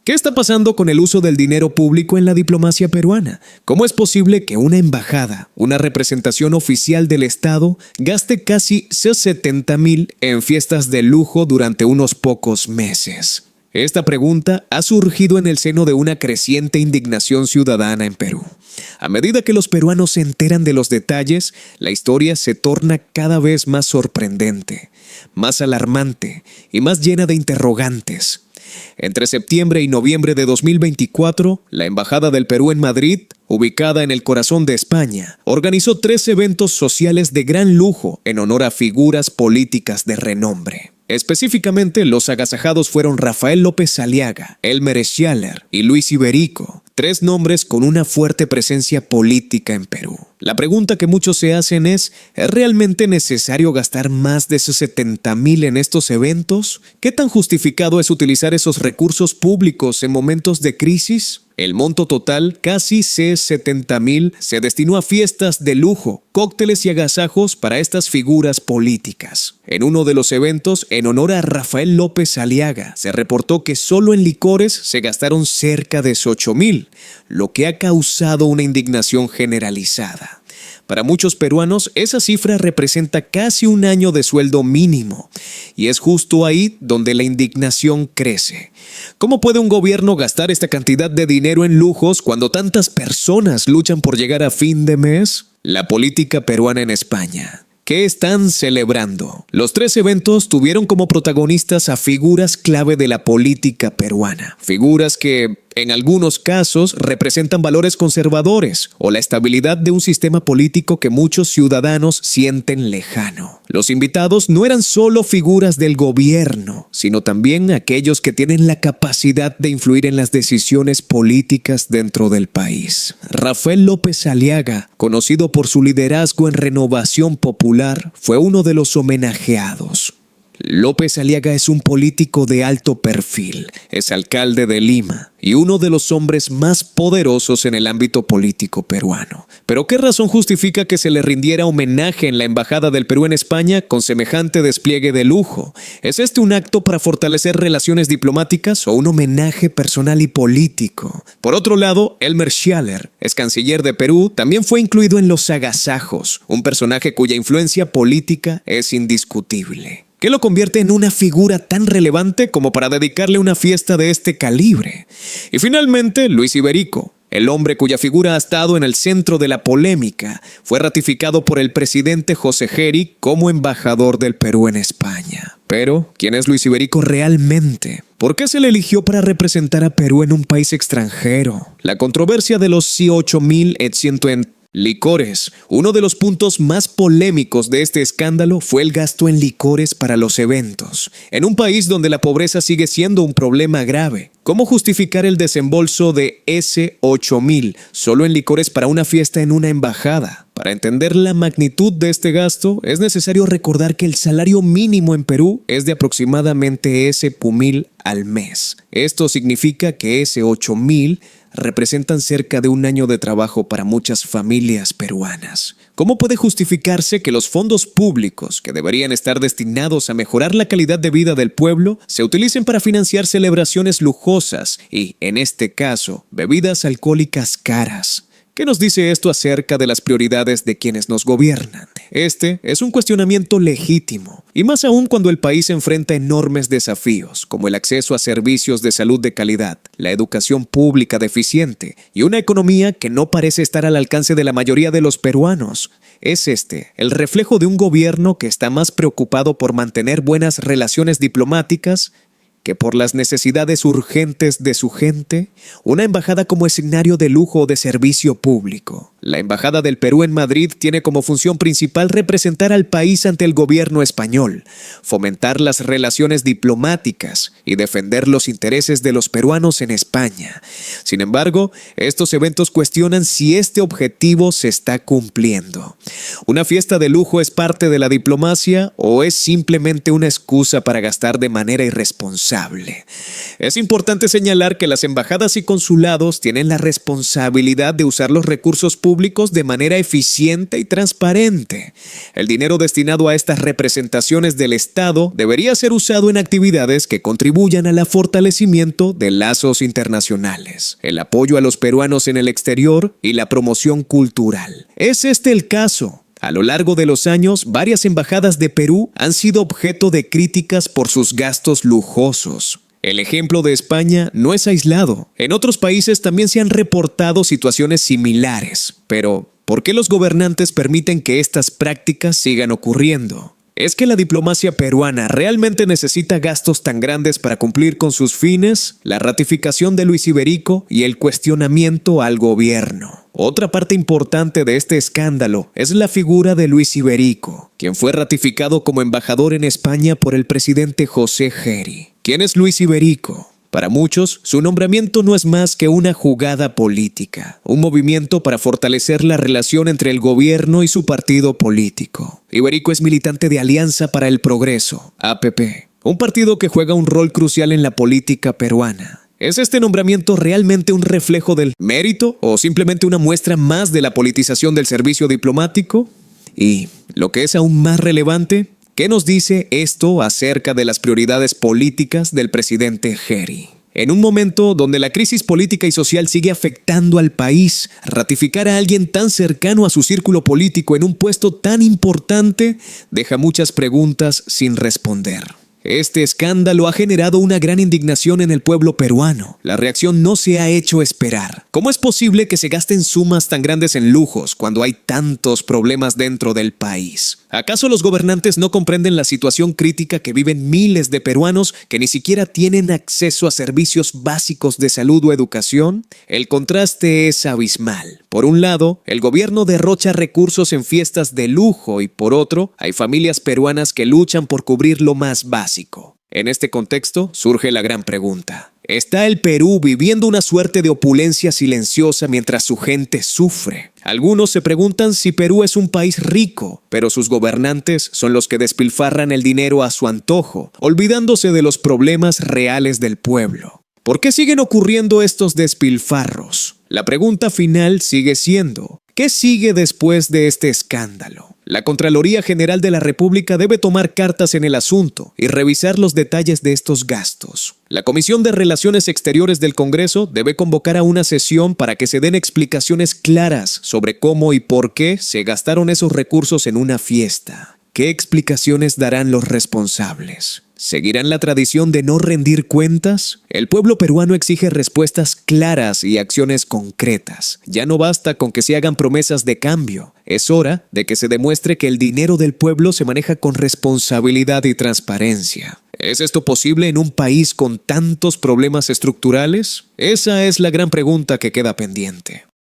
¿Qué está pasando con el uso del dinero público en la diplomacia peruana? ¿Cómo es posible que una embajada, una representación oficial del Estado, gaste casi 70,000 en fiestas de lujo durante unos pocos meses? Esta pregunta ha surgido en el seno de una creciente indignación ciudadana en Perú. A medida que los peruanos se enteran de los detalles, la historia se torna cada vez más sorprendente, más alarmante y más llena de interrogantes. Entre septiembre y noviembre de 2024, la Embajada del Perú en Madrid, ubicada en el corazón de España, organizó 3 eventos sociales de gran lujo en honor a figuras políticas de renombre. Específicamente, los agasajados fueron Rafael López Aliaga, Elmer Schaller y Luis Iberico, 3 nombres con una fuerte presencia política en Perú. La pregunta que muchos se hacen ¿es realmente necesario gastar más de 70,000 en estos eventos? ¿Qué tan justificado es utilizar esos recursos públicos en momentos de crisis? El monto total, casi 70,000, se destinó a fiestas de lujo, cócteles y agasajos para estas figuras políticas. En uno de los eventos, en honor a Rafael López Aliaga, se reportó que solo en licores se gastaron cerca de 8,000, lo que ha causado una indignación generalizada. Para muchos peruanos, esa cifra representa casi un año de sueldo mínimo, y es justo ahí donde la indignación crece. ¿Cómo puede un gobierno gastar esta cantidad de dinero en lujos cuando tantas personas luchan por llegar a fin de mes? La política peruana en España. ¿Qué están celebrando? Los 3 eventos tuvieron como protagonistas a figuras clave de la política peruana. Figuras que, en algunos casos, representan valores conservadores o la estabilidad de un sistema político que muchos ciudadanos sienten lejano. Los invitados no eran solo figuras del gobierno, sino también aquellos que tienen la capacidad de influir en las decisiones políticas dentro del país. Rafael López Aliaga, conocido por su liderazgo en Renovación Popular, fue uno de los homenajeados. López Aliaga es un político de alto perfil, es alcalde de Lima y uno de los hombres más poderosos en el ámbito político peruano. ¿Pero qué razón justifica que se le rindiera homenaje en la Embajada del Perú en España con semejante despliegue de lujo? ¿Es este un acto para fortalecer relaciones diplomáticas o un homenaje personal y político? Por otro lado, Elmer Schaller, ex canciller de Perú, también fue incluido en los agasajos, un personaje cuya influencia política es indiscutible. ¿Qué lo convierte en una figura tan relevante como para dedicarle una fiesta de este calibre? Y finalmente, Luis Iberico, el hombre cuya figura ha estado en el centro de la polémica, fue ratificado por el presidente José Geri como embajador del Perú en España. Pero, ¿quién es Luis Iberico realmente? ¿Por qué se le eligió para representar a Perú en un país extranjero? La controversia de los 8,000 en licores. Uno de los puntos más polémicos de este escándalo fue el gasto en licores para los eventos. En un país donde la pobreza sigue siendo un problema grave, ¿cómo justificar el desembolso de ese 8,000 solo en licores para una fiesta en una embajada? Para entender la magnitud de este gasto, es necesario recordar que el salario mínimo en Perú es de aproximadamente ese 1,000 al mes. Esto significa que ese 8,000 representan cerca de un año de trabajo para muchas familias peruanas. ¿Cómo puede justificarse que los fondos públicos, que deberían estar destinados a mejorar la calidad de vida del pueblo, se utilicen para financiar celebraciones lujosas y, en este caso, bebidas alcohólicas caras? ¿Qué nos dice esto acerca de las prioridades de quienes nos gobiernan? Este es un cuestionamiento legítimo, y más aún cuando el país enfrenta enormes desafíos, como el acceso a servicios de salud de calidad, la educación pública deficiente y una economía que no parece estar al alcance de la mayoría de los peruanos. Es este el reflejo de un gobierno que está más preocupado por mantener buenas relaciones diplomáticas que por las necesidades urgentes de su gente, una embajada como escenario de lujo o de servicio público. La Embajada del Perú en Madrid tiene como función principal representar al país ante el gobierno español, fomentar las relaciones diplomáticas y defender los intereses de los peruanos en España. Sin embargo, estos eventos cuestionan si este objetivo se está cumpliendo. ¿Una fiesta de lujo es parte de la diplomacia o es simplemente una excusa para gastar de manera irresponsable? responsable. Es importante señalar que las embajadas y consulados tienen la responsabilidad de usar los recursos públicos de manera eficiente y transparente. El dinero destinado a estas representaciones del Estado debería ser usado en actividades que contribuyan al fortalecimiento de lazos internacionales, el apoyo a los peruanos en el exterior y la promoción cultural. ¿Es este el caso? A lo largo de los años, varias embajadas de Perú han sido objeto de críticas por sus gastos lujosos. El ejemplo de España no es aislado. En otros países también se han reportado situaciones similares. Pero, ¿por qué los gobernantes permiten que estas prácticas sigan ocurriendo? ¿Es que la diplomacia peruana realmente necesita gastos tan grandes para cumplir con sus fines, la ratificación de Luis Iberico y el cuestionamiento al gobierno? Otra parte importante de este escándalo es la figura de Luis Iberico, quien fue ratificado como embajador en España por el presidente José Geri. ¿Quién es Luis Iberico? Para muchos, su nombramiento no es más que una jugada política, un movimiento para fortalecer la relación entre el gobierno y su partido político. Iberico es militante de Alianza para el Progreso, APP, un partido que juega un rol crucial en la política peruana. ¿Es este nombramiento realmente un reflejo del mérito o simplemente una muestra más de la politización del servicio diplomático? Y, lo que es aún más relevante, ¿qué nos dice esto acerca de las prioridades políticas del presidente Geri? En un momento donde la crisis política y social sigue afectando al país, ratificar a alguien tan cercano a su círculo político en un puesto tan importante deja muchas preguntas sin responder. Este escándalo ha generado una gran indignación en el pueblo peruano. La reacción no se ha hecho esperar. ¿Cómo es posible que se gasten sumas tan grandes en lujos cuando hay tantos problemas dentro del país? ¿Acaso los gobernantes no comprenden la situación crítica que viven miles de peruanos que ni siquiera tienen acceso a servicios básicos de salud o educación? El contraste es abismal. Por un lado, el gobierno derrocha recursos en fiestas de lujo y por otro, hay familias peruanas que luchan por cubrir lo más básico. En este contexto, surge la gran pregunta. ¿Está el Perú viviendo una suerte de opulencia silenciosa mientras su gente sufre? Algunos se preguntan si Perú es un país rico, pero sus gobernantes son los que despilfarran el dinero a su antojo, olvidándose de los problemas reales del pueblo. ¿Por qué siguen ocurriendo estos despilfarros? La pregunta final sigue siendo, ¿qué sigue después de este escándalo? La Contraloría General de la República debe tomar cartas en el asunto y revisar los detalles de estos gastos. La Comisión de Relaciones Exteriores del Congreso debe convocar a una sesión para que se den explicaciones claras sobre cómo y por qué se gastaron esos recursos en una fiesta. ¿Qué explicaciones darán los responsables? ¿Seguirán la tradición de no rendir cuentas? El pueblo peruano exige respuestas claras y acciones concretas. Ya no basta con que se hagan promesas de cambio. Es hora de que se demuestre que el dinero del pueblo se maneja con responsabilidad y transparencia. ¿Es esto posible en un país con tantos problemas estructurales? Esa es la gran pregunta que queda pendiente.